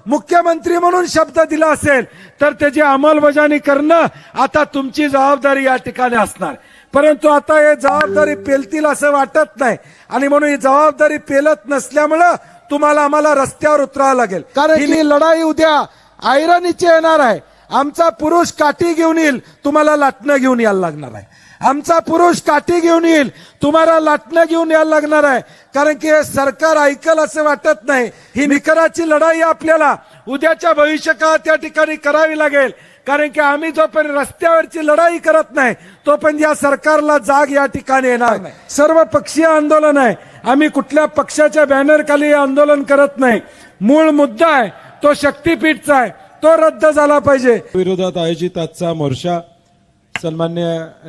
मुख्यमंत्री म्हणून शब्द दिला असेल तर त्याची अंमलबजावणी करणं आता तुमची जबाबदारी या ठिकाणी असणार. परंतु आता हे जबाबदारी पेलतील असं वाटत नाही आणि म्हणून ही जबाबदारी पेलत नसल्यामुळं तुम्हाला आम्हाला रस्त्यावर उतरावं लागेल. कारण ही लढाई उद्या ऐरणीची येणार आहे. आमचा पुरुष काठी घेऊन येईल, तुम्हाला लाटणं घेऊन यायला लागणार आहे. आमचा पुरुष काठी घेऊन येईल, तुम्हाला लाटणं घेऊन यायला लागणार आहे. कारण की हे सरकार ऐकल असं वाटत नाही. ही निकराची लढाई आपल्याला उद्याच्या भविष्यकाळात त्या ठिकाणी करावी लागेल. कारण की आम्ही जोपर्यंत रस्त्यावरची लढाई करत नाही तोपर्यंत या सरकारला जाग या ठिकाणी येणार नाही. सर्व पक्षीय आंदोलन आहे. आम्ही कुठल्या पक्षाच्या बॅनर खाली हे आंदोलन करत नाही. मूळ मुद्दा आहे तो शक्तीपीठचा आहे, तो रद्द झाला पाहिजे. विरोधात आयोजित आजचा मोर्चा सन्मान्य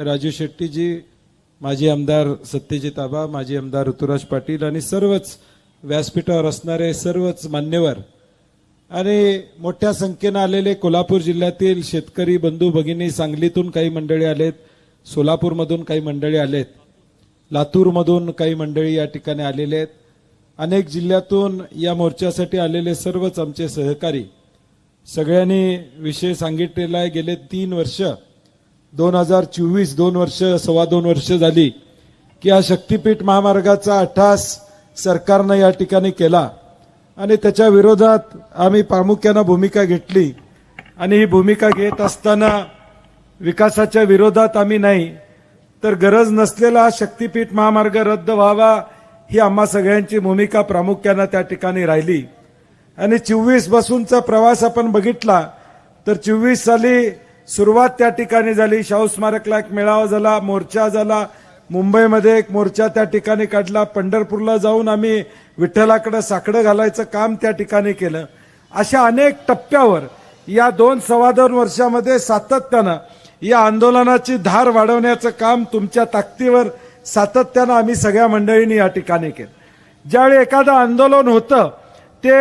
राजू शेट्टीजी, माजी आमदार सत्यजित आबा, माजी आमदार ऋतुराज पाटील आणि सर्वच व्यासपीठावर असणारे सर्वच मान्यवर आणि मोठ्या संख्येनं आलेले कोल्हापूर जिल्ह्यातील शेतकरी बंधू भगिनी, सांगलीतून काही मंडळी आलेत, सोलापूरमधून काही मंडळी आलेत, लातूरमधून काही मंडळी या ठिकाणी आलेले आहेत. अनेक जिल्ह्यातून या मोर्चासाठी आलेले सर्वच आमचे सहकारी, सगळ्यांनी विषय सांगितलेला आहे. गेले 3 वर्ष 2024 2 वर्ष सव्वा 2 वर्ष झाली की हा शक्तीपीठ महामार्गाचा अट्टहास सरकारनं या ठिकाणी केला आणि त्याच्या विरोधात आम्ही प्रामुख्यानं भूमिका घेतली. आणि ही भूमिका घेत असताना विकासाच्या विरोधात आम्ही नाही, तर गरज नसलेला हा शक्तीपीठ महामार्ग रद्द व्हावा ही आम्हा सगळ्यांची भूमिका प्रामुख्यानं त्या ठिकाणी राहिली. आणि 24 पासूनचा प्रवास आपण बघितला तर 24 साली सुरुवात त्या ठिकाणी झाली. शाहू स्मारकला एक मेळावा झाला, मोर्चा झाला, मुंबईमध्ये एक मोर्चा त्या ठिकाणी काढला, पंढरपूरला जाऊन आम्ही विठ्ठलाकडे साकडं घालायचं काम त्या ठिकाणी केलं. अशा अनेक टप्प्यावर या 2-2.25 वर्षामध्ये सातत्यानं या आंदोलनाची धार वाढवण्याचं काम तुमच्या ताकदीवर सातत्यानं आम्ही सगळ्या मंडळींनी या ठिकाणी केलं. ज्यावेळी एखादं आंदोलन होतं ते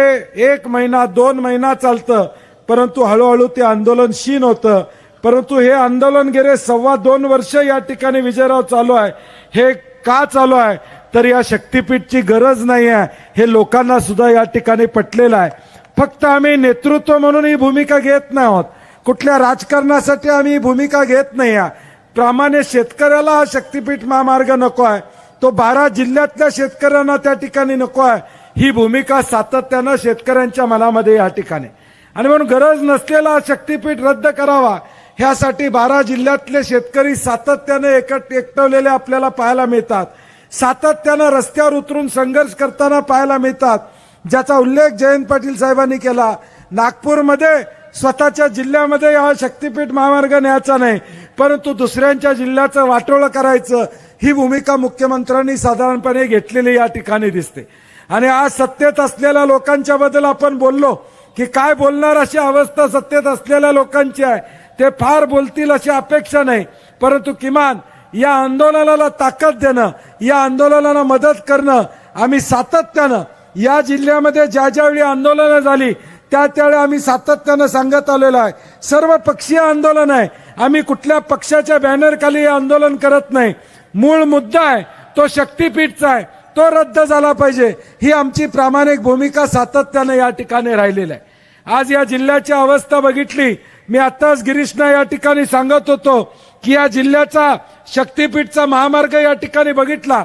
1 महिना 2 महिना चालतं, परंतु हळूहळू ते आंदोलन क्षीण होतं. परंतु हे आंदोलन गेले 2.25 वर्ष या ठिकाणी विजयराव चालू आहे. हे का चालू आहे तर या शक्तीपीठची गरज नाही आहे हे लोकांना सुद्धा या ठिकाणी पटलेलं आहे. फक्त आम्ही नेतृत्व म्हणून ही भूमिका घेत नाही आहोत, कुठल्या राजकारणासाठी आम्ही ही भूमिका घेत नाही आहे. प्रामाणिक शेतकऱ्याला हा शक्तीपीठ महामार्ग नको आहे, तो 12 जिल्ह्यातल्या शेतकऱ्यांना त्या ठिकाणी नको आहे. ही भूमिका सातत्यानं शेतकऱ्यांच्या मनामध्ये या ठिकाणी आणि म्हणून गरज नसलेला शक्तीपीठ रद्द करावा ह्यासाठी 12 जिल्ह्यातले शेतकरी सातत्याने एकवटलेले आपल्याला पाहायला मिळतात. सातत्यानं रस्त्यावर उतरून संघर्ष करताना पाहायला मिळतात, ज्याचा उल्लेख जयंत पाटील साहेबांनी केला. नागपूरमध्ये स्वतःच्या जिल्ह्यामध्ये हा शक्तीपीठ महामार्ग न्यायचा नाही, परंतु दुसऱ्यांच्या जिल्ह्याचं वाटोळं करायचं ही भूमिका मुख्यमंत्र्यांनी साधारणपणे घेतलेली या ठिकाणी दिसते. आणि आज सत्तेत असलेल्या लोकांच्या बद्दल आपण बोललो की काय बोलणार अशी अवस्था सत्तेत असलेल्या लोकांची आहे. ते फार बोलतील अशी अपेक्षा नाही, परंतु किमान या आंदोलनाला ताकद देणं, या आंदोलनाला मदत करणं आम्ही सातत्यानं या जिल्ह्यामध्ये ज्यावेळी आंदोलनं झाली त्यावेळी आम्ही सातत्यानं सांगत आलेलो आहे. सर्व पक्षीय आंदोलन आहे. आम्ही कुठल्या पक्षाच्या बॅनर खाली हे आंदोलन करत नाही. मूळ मुद्दा आहे तो शक्तीपीठचा आहे, तो रद्द झाला पाहिजे ही आमची प्रामाणिक भूमिका सातत्यानं या ठिकाणी राहिलेली आहे. आज या जिल्ह्याची अवस्था बघितली, मी आताच गिरीशना या ठिकाणी सांगत होतो की या जिल्ह्याचा शक्तीपीठचा महामार्ग या ठिकाणी बघितला,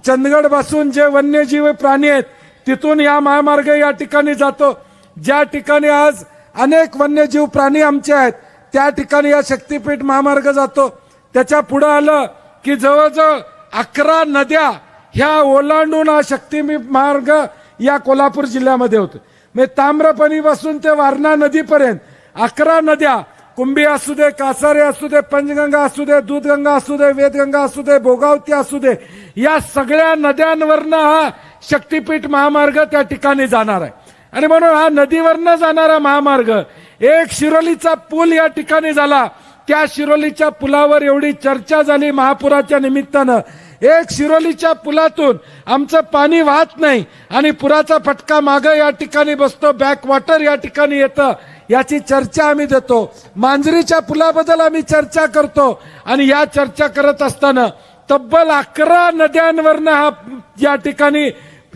चंदगड पासून जे वन्यजीव प्राणी आहेत तिथून या महामार्ग या ठिकाणी जातो. ज्या ठिकाणी आज अनेक वन्यजीव प्राणी आमचे आहेत त्या ठिकाणी या शक्तीपीठ महामार्ग जातो. त्याच्या पुढे आलं की जवळजवळ 11 नद्या ह्या ओलांडून हा शक्तीपीठ मार्ग या कोल्हापूर जिल्ह्यामध्ये होतो. म्हणजे ताम्रपणीपासून ते वारणा नदीपर्यंत 11 नद्या, कुंभी असू दे, कासारे असू दे, पंचगंगा असू दे, दूधगंगा असू दे, वेदगंगा असू दे, भोगावती असू दे, या सगळ्या नद्यांवरनं हा शक्तीपीठ महामार्ग त्या ठिकाणी जाणार आहे. आणि म्हणून हा नदीवरनं जाणारा महामार्ग, एक शिरोलीचा पूल या ठिकाणी झाला, त्या शिरोलीच्या पुलावर एवढी चर्चा झाली महापुराच्या निमित्तानं. एक शिरोलीच्या पुलातून आमचं पाणी वाहत नाही आणि पुराचा फटका मागं या ठिकाणी बसतो, बॅकवॉटर या ठिकाणी येतं, याची चर्चा आम्ही देतो. मांजरीच्या पुलाबद्दल आम्ही चर्चा करतो आणि या चर्चा करत असताना तब्बल 11 नद्यांवरनं हा या ठिकाणी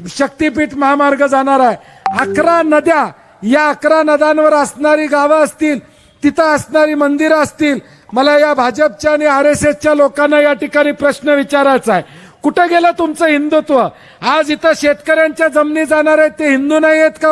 शक्तीपीठ महामार्ग जाणार आहे. 11 नद्या या 11 नद्यांवर असणारी गावं असतील, तिथं असणारी मंदिरं असतील, मला या भाजपच्या आणि RSSच्या लोकांना या ठिकाणी प्रश्न विचारायचा आहे, कुठं गेलं तुमचं हिंदुत्व? आज इथं शेतकऱ्यांच्या जमिनी जाणार आहेत ते हिंदू नाही आहेत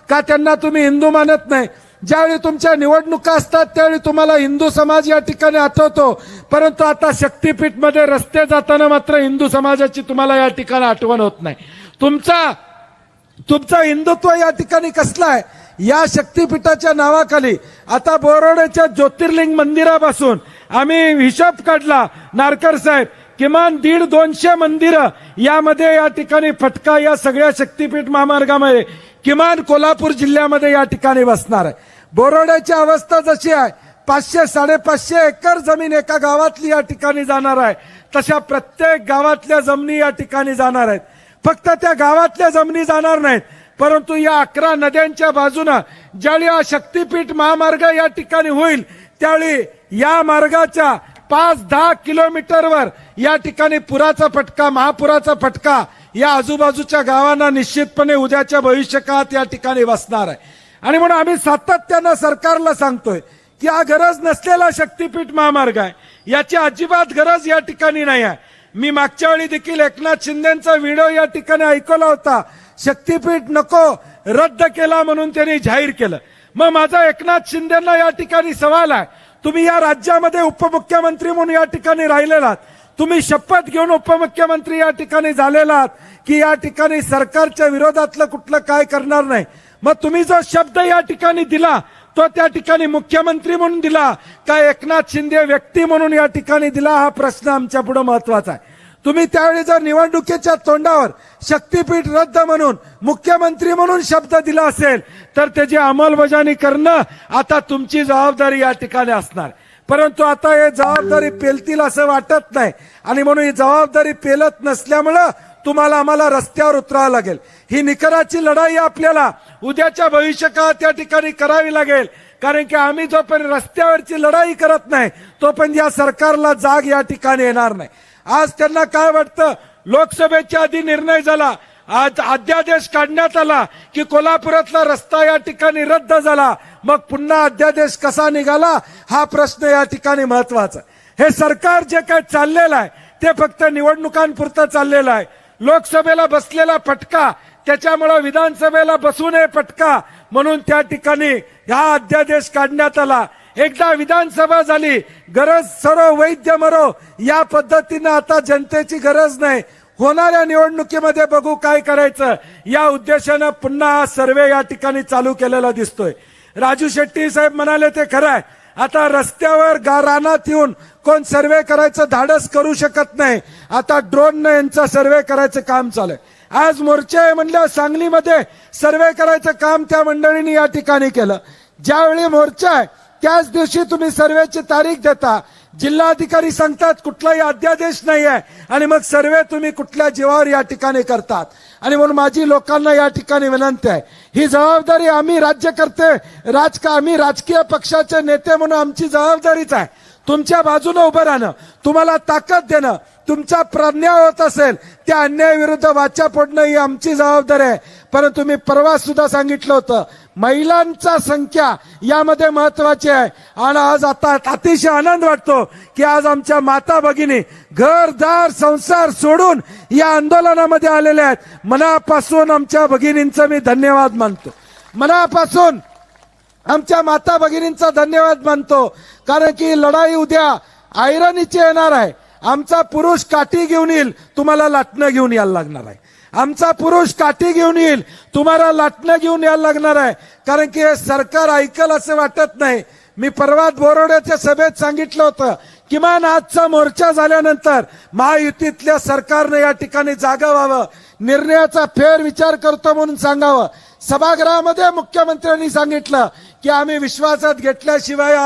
का त्यांना तुम्ही हिंदू मानत नाही? ज्यावेळी तुमच्या निवडणुका असतात त्यावेळी तुम्हाला हिंदू समाज या ठिकाणी आठवतो, परंतु आता शक्तीपीठमध्ये रस्ते जाताना मात्र हिंदू समाजाची तुम्हाला या ठिकाणी आठवण होत नाही. तुमचं हिंदुत्व या ठिकाणी कसलं आहे? या शक्तीपीठाच्या नावाखाली आता बोरोड्याच्या ज्योतिर्लिंग मंदिरापासून आम्ही हिशोब काढला, नारकर साहेब, किमान 150-200 मंदिरं यामध्ये या ठिकाणी फटका या सगळ्या शक्तीपीठ महामार्गामध्ये किमान कोल्हापूर जिल्ह्यामध्ये या ठिकाणी बसणार आहे. बोरोड्याची अवस्था जशी आहे, 500-550 एकर जमीन एका गावातली या ठिकाणी जाणार आहे, तशा प्रत्येक गावातल्या जमिनी या ठिकाणी जाणार आहेत. फक्त त्या गावातल्या जमिनी जाणार नाहीत, परंतु या 11 नद्यांच्या बाजूनं ज्यावेळी हा शक्तीपीठ महामार्ग या ठिकाणी होईल त्यावेळी या मार्गाच्या 5-10 किलोमीटरवर या ठिकाणी पुराचा फटका, महापुराचा फटका या आजूबाजूच्या गावांना निश्चितपणे उद्याच्या भविष्यकाळात या ठिकाणी बसणार आहे. आणि म्हणून आम्ही सातत्यानं सरकारला सांगतोय की हा गरज नसलेला शक्तीपीठ महामार्ग आहे, याची अजिबात गरज या ठिकाणी नाही आहे. मी मागच्या वेळी देखील एकनाथ शिंदेचा व्हिडिओ या ठिकाणी ऐकवला होता, शक्तीपीठ नको, रद्द केला म्हणून त्यांनी जाहीर केलं. मग माझा एकनाथ शिंदेना या ठिकाणी सवाल आहे, तुम्ही या राज्यामध्ये उपमुख्यमंत्री म्हणून या ठिकाणी राहिलेलात, तुम्ही शपथ घेऊन उपमुख्यमंत्री या ठिकाणी झालेलात की या ठिकाणी सरकारच्या विरोधातलं कुठलं काय करणार नाही. मग तुम्ही जो शब्द या ठिकाणी दिला तो त्या ठिकाणी मुख्यमंत्री म्हणून दिला का एकनाथ शिंदे व्यक्ती म्हणून या ठिकाणी दिला? हा प्रश्न आमच्या पुढे महत्वाचा आहे. तुम्ही त्यावेळी जर निवडणुकीच्या तोंडावर शक्तीपीठ रद्द म्हणून मुख्यमंत्री म्हणून शब्द दिला असेल तर त्याची अंमलबजावणी करणं आता तुमची जबाबदारी या ठिकाणी असणार. परंतु आता हे जबाबदारी पेलतील असं वाटत नाही आणि म्हणून ही जबाबदारी पेलत नसल्यामुळं तुम्हाला आम्हाला रस्त्यावर उतरावं लागेल. ही निकराची लढाई आपल्याला उद्याच्या भविष्यकाळात या ठिकाणी करावी लागेल, कारण की आम्ही जोपर्यंत रस्त्यावरची लढाई करत नाही तोपर्यंत या सरकारला जाग या ठिकाणी येणार नाही. आज त्यांना काय वाटतं, लोकसभेच्या आधी निर्णय झाला, आज अध्यादेश काढण्यात आला की कोल्हापुरातला रस्ता या ठिकाणी रद्द झाला, मग पुन्हा अध्यादेश कसा निघाला हा प्रश्न या ठिकाणी महत्वाचा. हे सरकार जे काय चाललेलं आहे ते फक्त निवडणुकांपुरतं चाललेलं आहे. लोकसभेला बसलेला फटका त्याच्यामुळे विधानसभेला बसू नये फटका म्हणून त्या ठिकाणी हा अध्यादेश काढण्यात आला. एकदा विधानसभा झाली, गरज सरो वैद्य मरो या पद्धतीनं आता जनतेची गरज नाही, होणाऱ्या निवडणुकीमध्ये बघू काय करायचं या उद्देशानं पुन्हा हा सर्वे या ठिकाणी चालू केलेला दिसतोय. राजू शेट्टी साहेब म्हणाले ते खरं आहे, आता रस्त्यावर रानात येऊन कोण सर्वे करायचं धाडस करू शकत नाही, आता ड्रोननं यांचा सर्वे करायचं काम चालू आहे. आज मोर्चा आहे म्हणलं, सांगलीमध्ये सर्वे करायचं काम त्या मंडळींनी या ठिकाणी केलं. ज्यावेळी मोर्चा आहे त्याच दिवशी तुम्ही सर्वेची तारीख देता, जिल्हाधिकारी सांगतात कुठलाही अध्यादेश नाही आहे आणि मग सर्वे तुम्ही कुठल्या जीवावर या ठिकाणी करतात. आणि म्हणून माझी लोकांना या ठिकाणी विनंती आहे, ही जबाबदारी आम्ही राज्यकर्ते आम्ही राजकीय पक्षाचे नेते म्हणून आमची जबाबदारीच आहे. तुमच्या बाजूने उभं राहणं, तुम्हाला ताकद देणं, तुमचा अन्याय होत असेल त्या अन्यायाविरुद्ध वाचा फोडणं ही आमची जबाबदारी आहे. परंतु मी परवा सुद्धा सांगितलं होतं, महिलांचा संख्या यामध्ये महत्वाची आहे. आणि आज आता अतिशय आनंद वाटतो की आज आमच्या माता भगिनी घरदार संसार सोडून या आंदोलनामध्ये आलेल्या आहेत. मनापासून आमच्या भगिनींचं मी धन्यवाद मानतो, मनापासून आमच्या माता भगिनींचा धन्यवाद मानतो. कारण की लढाई उद्या ऐरणीची येणार आहे. आमचा पुरुष काठी घेऊन येईल, तुम्हाला लाटणं घेऊन यायला लागणार आहे. आमचा पुरुष काठी घेऊन येईल, तुम्हाला लाटणं घेऊन यायला लागणार आहे. कारण की हे सरकार ऐकल असं वाटत नाही. मी परवा बोरोड्याच्या सभेत सांगितलं होतं, किमान आजचा मोर्चा झाल्यानंतर महायुतीतल्या सरकारनं या ठिकाणी जागा व्हावं, निर्णयाचा फेर विचार करतो म्हणून सांगावं. सभागृहामध्ये मुख्यमंत्र्यांनी सांगितलं की आम्ही विश्वासात घेतल्याशिवाय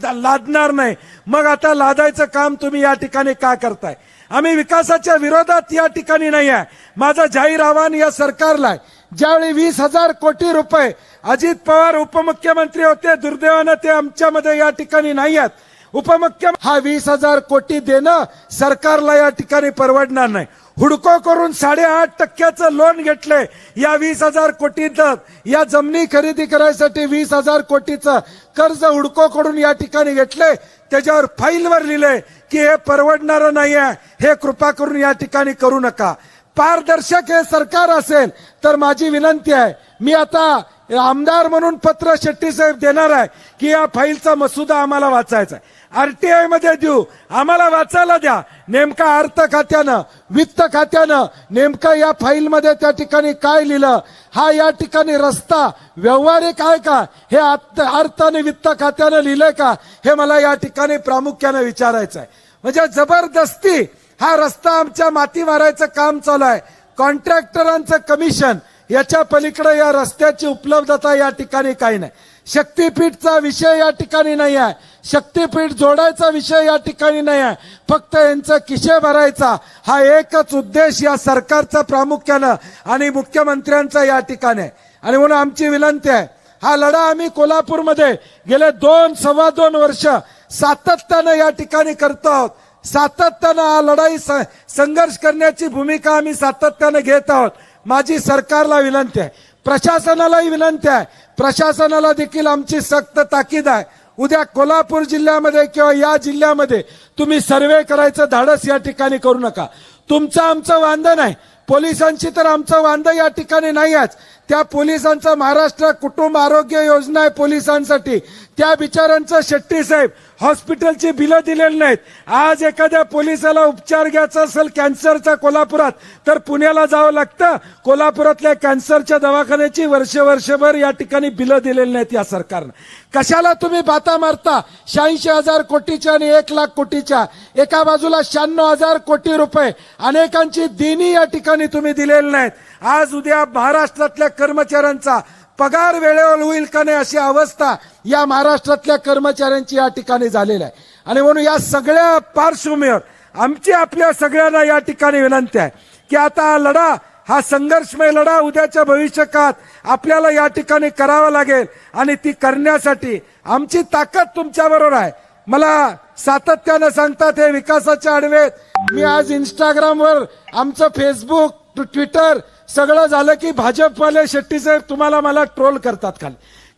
लादणार नाही. मग आता लादायचं काम तुम्ही या ठिकाणी का करताय? आम्ही विकासाच्या विरोधात या ठिकाणी नाही आहे. माझं जाहीर आव्हान या सरकारला आहे, ज्यावेळी 20,000 कोटी रुपये अजित पवार उपमुख्यमंत्री होते, दुर्दैवानं ते आमच्यामध्ये या ठिकाणी नाही आहेत. उपमुख्यमंत्री हा 20,000 कोटी देणं सरकारला या ठिकाणी परवडणार नाही. हुडको करून 8.5% लोन घेतले या 20,000 कोटीचं. या जमिनी खरेदी करायसाठी 20,000 कोटीचं कर्ज हुडको कडून या ठिकाणी घेतले. त्याच्यावर फाईलवर लिहिले की हे परवडणारं नाही आहे, हे कृपा करून या ठिकाणी करू नका. पारदर्शक हे सरकार असेल तर माझी विनंती आहे, मी आता आमदार म्हणून पत्र शेट्टी साहेब देणार आहे की या फाईलचा मसुदा आम्हाला वाचायचा आहे. आरटीआय मध्ये देऊ, आम्हाला वाचायला द्या. नेमका अर्थ खात्यानं, वित्त खात्यानं नेमकं या फाईलमध्ये त्या ठिकाणी काय लिहिलं, हा या ठिकाणी रस्ता व्यवहारिक आहे का, हे अर्थ आणि वित्त खात्यानं लिहिलंय का, हे मला या ठिकाणी प्रामुख्यानं विचारायचं आहे. म्हणजे जबरदस्ती हा रस्ता आमच्या माती मारायचं काम चालू आहे. कॉन्ट्रॅक्टरांचं कमिशन याच्या पलीकडे या रस्त्याची उपलब्धता या ठिकाणी काही नाही. शक्तीपीठचा विषय या ठिकाणी नाही आहे. शक्तीपीठ जोडायचा विषय या ठिकाणी नाही आहे. फक्त यांचं खिशे भरायचा हा एकच उद्देश या सरकारचा प्रामुख्यानं आणि मुख्यमंत्र्यांचा या ठिकाणी आहे. आणि म्हणून आमची विनंती आहे, हा लढा आम्ही कोल्हापूरमध्ये गेले 2-2.25 वर्ष सातत्यानं या ठिकाणी करतो आहोत. सातत्यानं हा लढाई संघर्ष करण्याची भूमिका आम्ही सातत्यानं घेत आहोत. माझी सरकारला विनंती आहे, प्रशासनालाही विनंती आहे, प्रशासनाला देखील आमची सक्त ताकीद आहे. उद्या कोल्हापूर जिल्ह्यामध्ये किंवा या जिल्ह्यामध्ये तुम्ही सर्वे करायचं धाडस या ठिकाणी करू नका. तुमचं आमचं वांदं नाही, पोलिसांची तर आमचं वांदं या ठिकाणी नाहीच. त्या पोलिसांचं महाराष्ट्र कुटुंब आरोग्य योजना आहे पोलिसांसाठी. त्या बिचाऱ्यांचं शेट्टी साहेब हॉस्पिटलची बिलं दिलेली नाहीत. आज एखाद्या पोलिसाला उपचार घ्यायचा असेल कॅन्सरचा कोल्हापुरात तर पुण्याला जावं लागतं. कोल्हापुरातल्या कॅन्सरच्या दवाखान्याची वर्षभर या ठिकाणी बिलं दिलेली नाहीत या सरकारनं. कशाला तुम्ही बाता मारता 86,000 कोटीच्या आणि 1,00,000 कोटीच्या? एका बाजूला 96,000 कोटी रुपये अनेकांची देणी या ठिकाणी तुम्ही दिलेली नाहीत. आज उद्या महाराष्ट्रातल्या कर्मचाऱ्यांचा पगार वेळेवर होईल का नाही अशी अवस्था या महाराष्ट्रातल्या कर्मचाऱ्यांची या ठिकाणी झालेली आहे. आणि म्हणून या सगळ्या पार्श्वभूमीवर आमची आपल्या सगळ्यांना या ठिकाणी विनंती आहे की आता हा लढा, हा संघर्षमय लढा उद्याच्या भविष्यकाळात आपल्याला या ठिकाणी करावा लागेल. आणि ती करण्यासाठी आमची ताकद तुमच्याबरोबर आहे. मला सातत्यानं सांगतात हे विकासाचे आडवे. मी आज इंस्टाग्रामवर, आमचं फेसबुक, ट्विटर सगळं झालं की भाजपवाले शेट्टी साहेब तुम्हाला मला ट्रोल करतात.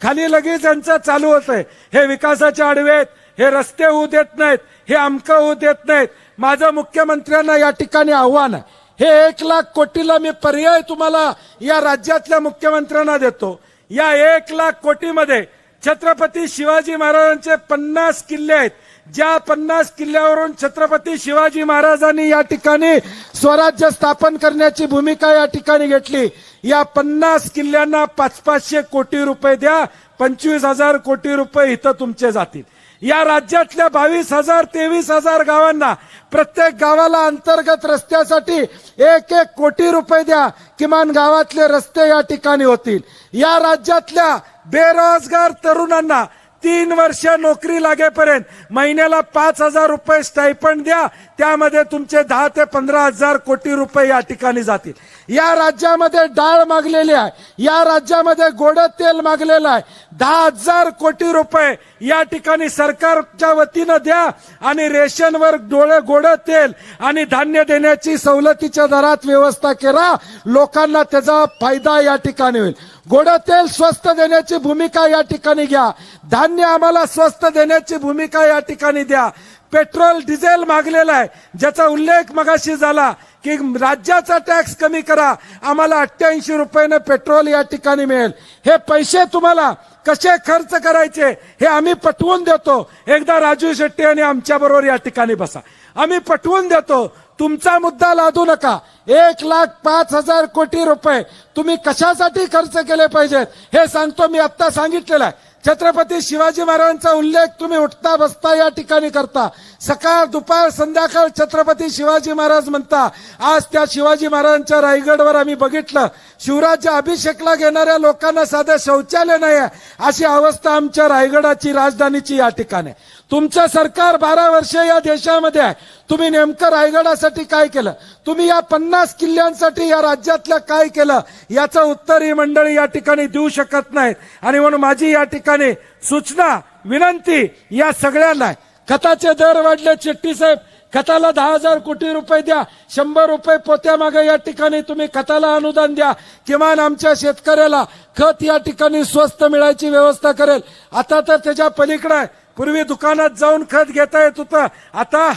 खाली लगेच यांचं चालू होतंय, हे विकासाचे आडवे, हे रस्ते होऊ देत नाहीत, हे अमकं होऊ देत नाहीत. माझं मुख्यमंत्र्यांना या ठिकाणी आव्हान आहे, हे 1,00,000 कोटीला मी पर्याय तुम्हाला या राज्यातल्या मुख्यमंत्र्यांना देतो. या 1,00,000 कोटीमध्ये छत्रपती शिवाजी महाराजांचे 50 किल्ले आहेत. ज्या 50 किल्ल्यावरून छत्रपती शिवाजी महाराजांनी या ठिकाणी स्वराज्य स्थापन करण्याची भूमिका या ठिकाणी घेतली. या 50 किल्ल्यांना 500 कोटी रुपये द्या, 25,000 कोटी रुपये इथं तुमचे जातील. या राज्यातल्या 22,000 23,000 गावांना प्रत्येक गावाला अंतर्गत रस्त्यासाठी 1-1 कोटी रुपये द्या, किमान गावातले रस्ते या ठिकाणी होतील. या राज्यातल्या बेरोजगार तरुणांना 3 वर्ष नोकरी लागेपर्यंत महिन्याला 5,000 रुपये स्टायपंड द्या, त्यामध्ये तुमचे 10 ते 15,000 कोटी रुपये या ठिकाणी जातील. या राज्यामध्ये डाळ मागलेली आहे, या राज्यामध्ये गोड तेल मागलेलं आहे. 10,000 कोटी रुपये या ठिकाणी सरकारच्या वतीनं द्या आणि रेशनवर गोड तेल आणि धान्य देण्याची सवलतीच्या दरात व्यवस्था करा. लोकांना त्याचा फायदा या ठिकाणी होईल. गोड तेल स्वस्त देण्याची भूमिका या ठिकाणी घ्या, धान्य आम्हाला स्वस्त देण्याची भूमिका या ठिकाणी द्या. पेट्रोल डिझेल मागलेला आहे, ज्याचा उल्लेख मगाशी झाला की राज्याचा टॅक्स कमी करा, आम्हाला 88 रुपयानं पेट्रोल या ठिकाणी मिळेल. हे पैसे तुम्हाला कसे खर्च करायचे हे आम्ही पटवून देतो. एकदा राजू शेट्टी आणि आमच्या बरोबर या ठिकाणी बसा, आम्ही पटवून देतो. तुमचा मुद्दा लादू नका. 1,05,000 कोटी रुपये तुम्ही कशासाठी खर्च केले पाहिजेत हे सांगतो. मी आता सांगितलेलं आहे, छत्रपती शिवाजी महाराजांचा उल्लेख तुम्ही उठता बसता या ठिकाणी करता. सकाळ दुपार संध्याकाळ छत्रपती शिवाजी महाराज म्हणता. आज त्या शिवाजी महाराजांच्या रायगडवर आम्ही बघितलं, शिवराज्य अभिषेकला घेणाऱ्या लोकांना साधं शौचालय नाही आहे अशी अवस्था आमच्या रायगडाची राजधानीची या ठिकाणी. तुमचं सरकार 12 वर्ष या देशामध्ये आहे. तुम्ही नेमकं रायगडासाठी काय केलं, तुम्ही या 50 किल्ल्यांसाठी या राज्यातल्या काय केलं, याचं उत्तर ही मंडळी या ठिकाणी देऊ शकत नाहीत. आणि म्हणून माझी या ठिकाणी सूचना, विनंती या सगळ्यांना, खताचे दर वाढले शेट्टी साहेब, खताला 10,000 कोटी रुपये द्या, 100 रुपये पोत्यामागे या ठिकाणी तुम्ही खताला अनुदान द्या. किमान आमच्या शेतकऱ्याला खत या ठिकाणी स्वस्त मिळायची व्यवस्था करेल. आता तर त्याच्या पलीकडे आहे. पूर्वी दुकानात जाऊन खत घेता येत होतं, आता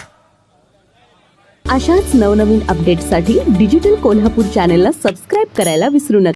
अशाच नवनवीन अपडेट्ससाठी डिजिटल कोल्हापूर चॅनेलला सबस्क्राईब करायला विसरू नका.